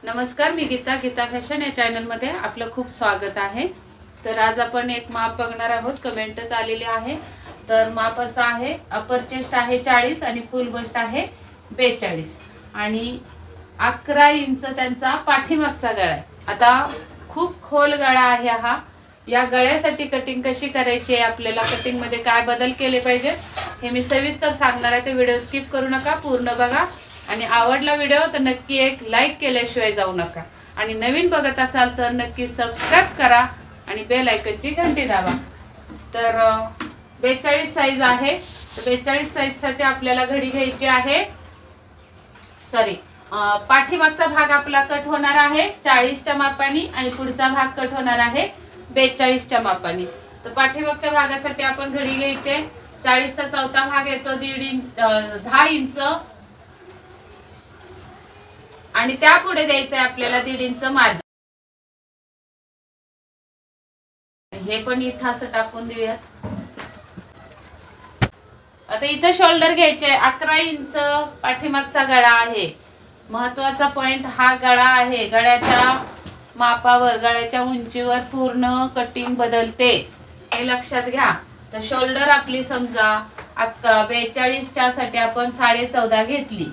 नमस्कार, मी गीता फॅशन या चॅनल मध्ये आपलं खूप स्वागत आहे। तर आज आपण एक माप बघणार आहोत। कमेंटच आलेली आहे। तर माप असं आहे, अपर चेस्ट आहे 40 आणि फुल बस्ट आहे 42 आणि 11 इंच त्यांचा पाठीमागचा गळा आहे। आता खूप खोल गळा आहे हा। या गळ्यासाठी कटिंग कशी करायची आहे, आपल्याला कटिंग मध्ये काय बदल केले पाहिजेत हे मी सविस्तर सांगणार आहे। तो व्हिडिओ स्किप करू नका, पूर्ण बघा आणि आवडला व्हिडिओ तर नक्की एक लाईक केल्याशिवाय जाऊ नका आणि नवीन बघत असाल तर नक्की सबस्क्राइब करा आणि बेल आयकॉनची घंटी दाबा। तर 42 साइज आहे। 42 साइज साठी आपल्याला घडी घ्यायची आहे। पाठीमागचा भाग आपला कट होणार आहे 40 च्या मापाने आणि पुढचा भाग कट होणार आहे 42 च्या मापाने। तर पाठीमागच्या भागासाठी आपण घडी घ्यायचे 40 चा चौथा भाग येतो 10 इंच आणि त्यापुढे द्यायचं आहे आपल्याला 1.5 इंच मार्जिन। हे पण इथं असं टाकून देऊयात। आता इथं शोल्डर घ्यायचे 11 इंच पाठीमागचा गळा आहे। महत्त्वाचा पॉइंट हा गळा आहे। गळ्याच्या मापावर, गळ्याच्या उंचीवर पूर्ण कटिंग बदलते, हे लक्षात घ्या। तर शोल्डर आपली समजा 42 च्या साठी आपण 14.5 घेतली।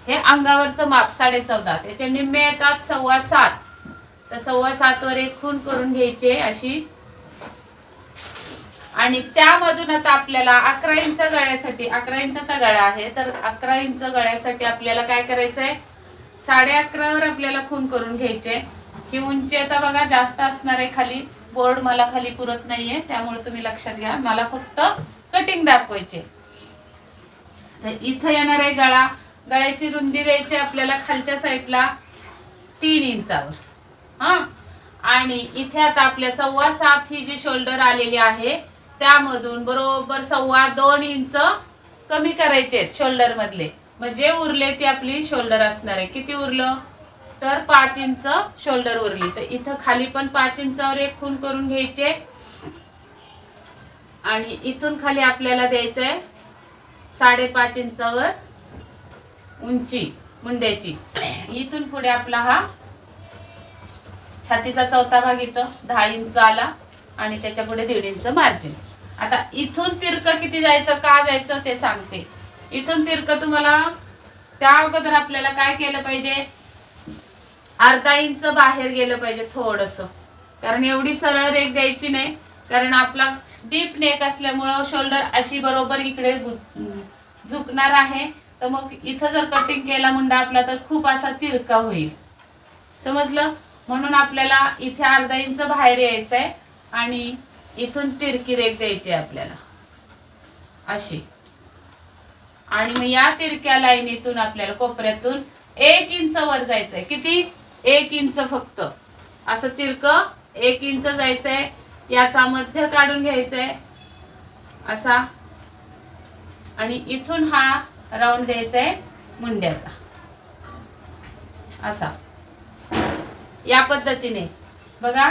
हे अंगावरचं माप 14.5, त्याचे निम्मे येतात 7.25। तर 7.25 वर एक खूण करून घ्यायचे अशी आणि त्यामधून आता आपल्याला 11 इंच गळ्यासाठी, 11 इंचचा गळा आहे तर 11 इंच गळ्यासाठी आपल्याला काय करायचंय, 11.5 वर आपल्याला खूण करून घ्यायचे। ही उंची आता बघा जास्त असणार आहे खाली, बोर्ड मला खाली पुरत नाहीये त्यामुळे तुम्ही लक्षात घ्या, मला फक्त कटिंग दाखवायचे। तर इथं येणार आहे गळा। गळ्याची रुंदी द्यायची आपल्याला खालच्या साईडला 3 इंचावर हा। आणि इथे आता आपल्या 7.25 ही जी शोल्डर आलेली आहे त्यामधून बरोबर 2.25 इंच कमी करायचे शोल्डर मधले, म्हणजे उरले ती आपली शोल्डर असणार आहे। किती उरलं तर 5 इंच शोल्डर उरली। तर इथं खाली पण 5 इंचावर एक खूण करून घ्यायचे आणि इथून खाली आपल्याला द्यायचंय 5.5 इंचावर उंची मुंड्याची। इथून पुढे आपला हा छातीचा चौथा भाग इथं 10 इंच आला आणि त्याच्या पुढे 1.5 इंच मार्जिन। आता इथून तिरक किती जायचं, का जायचं ते सांगते। इथून तिरक तुम्हाला त्या अगोदर आपल्याला काय केलं पाहिजे, अर्धा इंच बाहेर गेलं पाहिजे थोडंसं, कारण एवढी सरळ रेघ द्यायची नाही, कारण आपला डीप नेक असल्यामुळं शोल्डर अशी बरोबर इकडे झुकणार आहे। तर मग इथं जर कटिंग केला मुंडा आपला तर खूप असा तिरका होईल, समजलं। म्हणून आपल्याला इथे अर्धा इंच बाहेर यायचंय आणि इथून तिरकी रेघ द्यायची आपल्याला अशी। आणि मग या तिरक्या लाईनीतून आपल्याला कोपऱ्यातून 1 इंच वर जायचंय। किती, 1 इंच फक्त असं तिरक 1 इंच जायचंय। याचा मध्य काढून घ्यायचंय असा आणि इथून हा राऊंड द्यायचा आहे मुंड्याचा असा। या पद्धतीने बघा,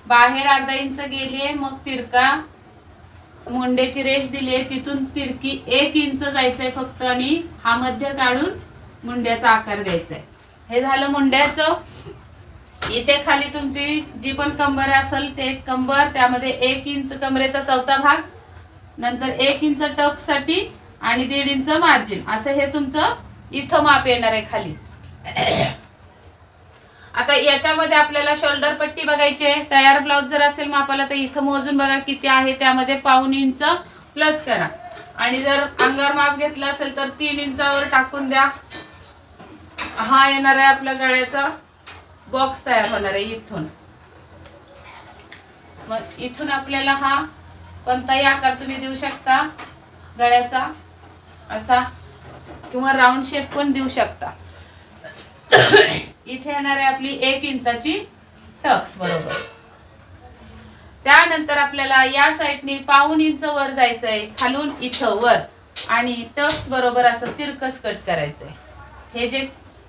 बाहेर अर्धा इंच गेलीये, मग तिरका मुंड्याची रेष दिली आहे, तिथून तिरकी 1 इंच जायचंय फक्त आणि हा मध्य काढून मुंड्याचा आकार द्यायचा आहे। हे झालं मुंड्याचं। इथे खाली तुमची जी पण कंबर असेल ते कंबर, त्यामध्ये 1 इंच कमरेचा चौथा भाग, नंतर 1 इंच टक साठी आणि 1.5 इंच मार्जिन, असं हे तुमचं इथं माप येणार आहे खाली। आता याच्यामध्ये आपल्याला शोल्डर पट्टी बघायची आहे। तयार ब्लाउज जर असेल मापाला तर इथं मोजून बघा किती आहे, त्यामध्ये 1.25 इंच प्लस करा आणि जर अंगावर माप घेतलं असेल तर 3 इंचावर टाकून द्या। हा येणार आहे आपल्या गळ्याचा बॉक्स तयार होणार आहे इथून। मग इथून आपल्याला हा कोणताही आकार तुम्ही देऊ शकता गळ्याचा असा, किंवा राऊंड शेप पण देऊ शकता। इथे येणार आहे आपली 1 इंचाची टक्स बरोबर। त्यानंतर आपल्याला या साइडने 1.25 इंच वर जायचंय खालून इथं वर आणि टक्स बरोबर असं तिरकस कट करायचंय। हे जे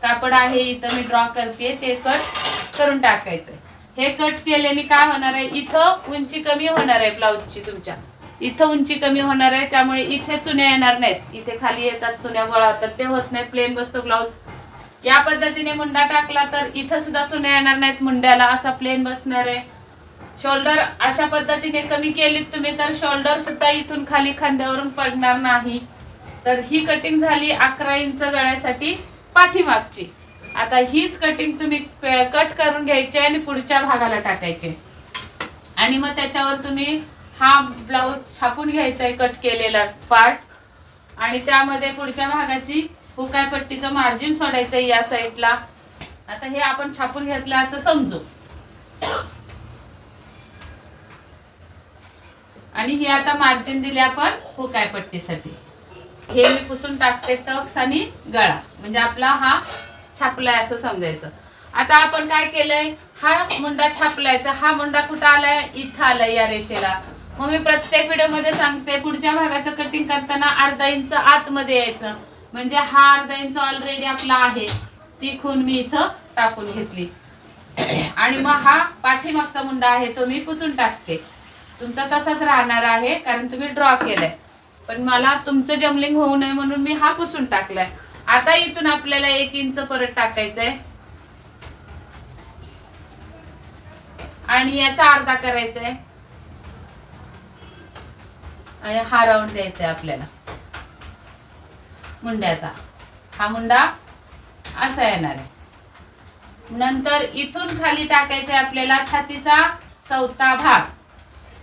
कापड आहे इथं मी ड्रॉ करते ते कट करून टाकायचंय। हे कट केल्याने काय होणार आहे, इथं उंची कमी होणार आहे ब्लाउजची, तुमच्या इथं उंची कमी होणार आहे, त्यामुळे इथे चुन्या येणार नाहीत। इथे खाली येतात चुन्या, गोळा होतात, ते होत नाही, प्लेन बसतो ब्लाउज। या पद्धतीने मुंडा टाकला तर इथं सुद्धा चुन्या येणार नाहीत मुंड्याला, असा प्लेन बसणार आहे। शोल्डर अशा पद्धतीने कमी केलीत तुम्ही तर शोल्डर सुद्धा इथून खाली खांद्यावरून पडणार नाही। तर ही कटिंग झाली 11 इंच गळ्यासाठी पाठीमागची। आता हीच कटिंग तुम्ही कट करून घ्यायची आणि पुढच्या भागाला टाकायचे आणि मग त्याच्यावर तुम्ही हा ब्लाउज छापून घ्यायचा आहे कट केलेला पार्ट आणि त्यामध्ये पुढच्या भागाची हुकाय पट्टीचं मार्जिन सोडायचं या साईडला। आता हे आपण छापून घेतलं असं समजू आणि हे आता मार्जिन दिले आपण हुकाय पट्टीसाठी। हे मी पुसून टाकते टक्स आणि गळा, म्हणजे आपला हा छापलाय असं समजायचं। आता आपण काय केलंय, हा मुंडा छापलाय तर हा मुंडा कुठं आलाय, इथं आलाय या रेषेला। मग मी प्रत्येक व्हिडिओ मध्ये सांगते पुढच्या भागाचं कटिंग करताना अर्धा इंच आतमध्ये यायचं, म्हणजे हा अर्धा इंच ऑलरेडी आपला आहे, ती खून मी इथं टाकून घेतली आणि मग हा पाठीमागचा मुंडा आहे तो मी पुसून टाकते। तुमचा तसाच राहणार आहे कारण तुम्ही ड्रॉ केलाय, पण मला तुमचं जमलिंग होऊ नये म्हणून मी हा पुसून टाकलाय। आता इथून आपल्याला 1 इंच परत टाकायचंय आणि याचा अर्धा करायचा आहे आणि हा राऊंड द्यायचा आहे आपल्याला मुंड्याचा। हा मुंडा असा येणार आहे। नंतर इथून खाली टाकायचा आहे आपल्याला छातीचा चौथा भाग।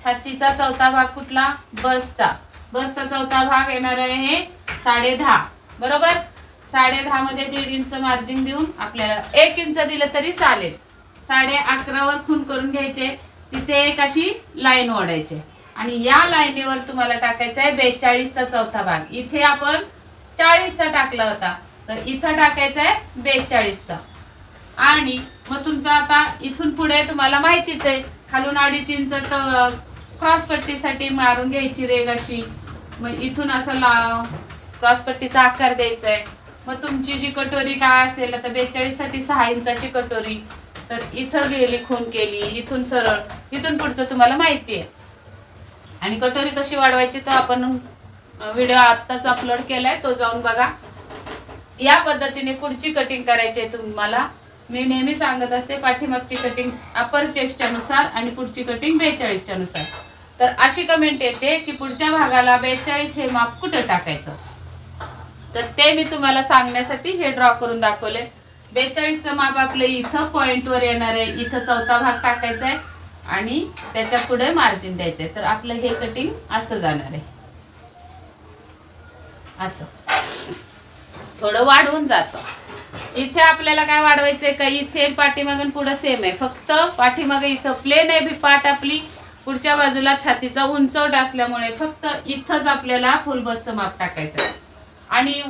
छातीचा चौथा भाग कुठला, बसचा चौथा भाग येणार आहे 10.5 बरोबर। 10.5 मध्ये 1.5 इंच मार्जिन देऊन आपल्याला 1 इंच दिलं तरी चालेल। 11.5 वर खून करून घ्यायचे, तिथे एक अशी लाईन ओढायची आणि या लाईनीवर तुम्हाला टाकायचा आहे 42 चा चौथा भाग। इथे आपण 40 चा टाकला होता तर इथं टाकायचा आहे 42 चा आणि मग तुमचा आता इथून पुढे तुम्हाला माहितीच आहे खालून 2.5 इंच क्रॉस पट्टीसाठी मारून घ्यायची रेग अशी। मग इथून असं क्रॉस पट्टीचा आकार द्यायचा आहे। मग तुमची जी कटोरी काय असेल तर 42 साठी 6 इंचाची कटोरी, तर इथं गेली खून केली, इथून सरळ, इथून पुढचं तुम्हाला माहिती आहे। आणि कटोरी कशी वाढवायची तर आपण व्हिडिओ आत्ताच अपलोड केलाय, तो जाऊन बघा। या पद्धतीने पुढची कटिंग करायची आहे तुम्हाला। मी नेहमी सांगत असते पाठीमागची कटिंग अपर चेस्टनुसार आणि पुढची कटिंग 42 च्या नुसार। तर अशी कमेंट येते की पुढच्या भागाला 42 हे माप कुठं टाकायचं, तर ते मी तुम्हाला सांगण्यासाठी हे ड्रॉ करून दाखवले। 42 चं माप आपलं इथं पॉइंट वर येणार आहे, इथं चौथा भाग टाकायचा आहे आणि त्याच्या पुढे मार्जिन द्यायचंय। तर आपलं हे कटिंग असं जाणार आहे, असं थोडं वाढवून जातं। इथे आपल्याला काय वाढवायचंय का, इथे पाठीमागून पुढे सेम आहे, फक्त पाठीमागे इथं प्लेन आहे भी पाठ आपली, पुढच्या बाजूला छातीचा उंचवट असल्यामुळे फक्त इथंच आपल्याला फुल बसचं माप टाकायचं आहे आणि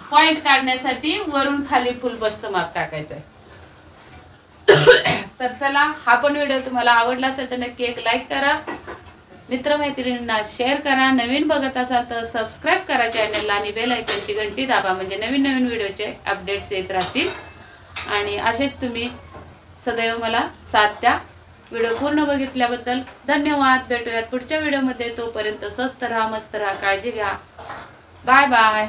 पॉइंट काढण्यासाठी वरून खाली फुल बसचं माप टाकायचं आहे। तर चला, हा पण व्हिडिओ तुम्हाला आवडला असेल तर नक्की एक लाईक करा, मित्रमैत्रिणींना शेअर करा, नवीन बघत असाल तर सबस्क्राईब करा चॅनलला आणि बेल आयकॉनची घंटी दाबा, म्हणजे नवीन नवीन व्हिडिओचे अपडेट्स येत राहतील आणि असेच तुम्ही सदैव मला साथ द्या। व्हिडिओ पूर्ण बघितल्याबद्दल धन्यवाद। भेटूयात पुढच्या व्हिडिओमध्ये, तोपर्यंत स्वस्त राहा, मस्त राहा, काळजी घ्या, बाय बाय।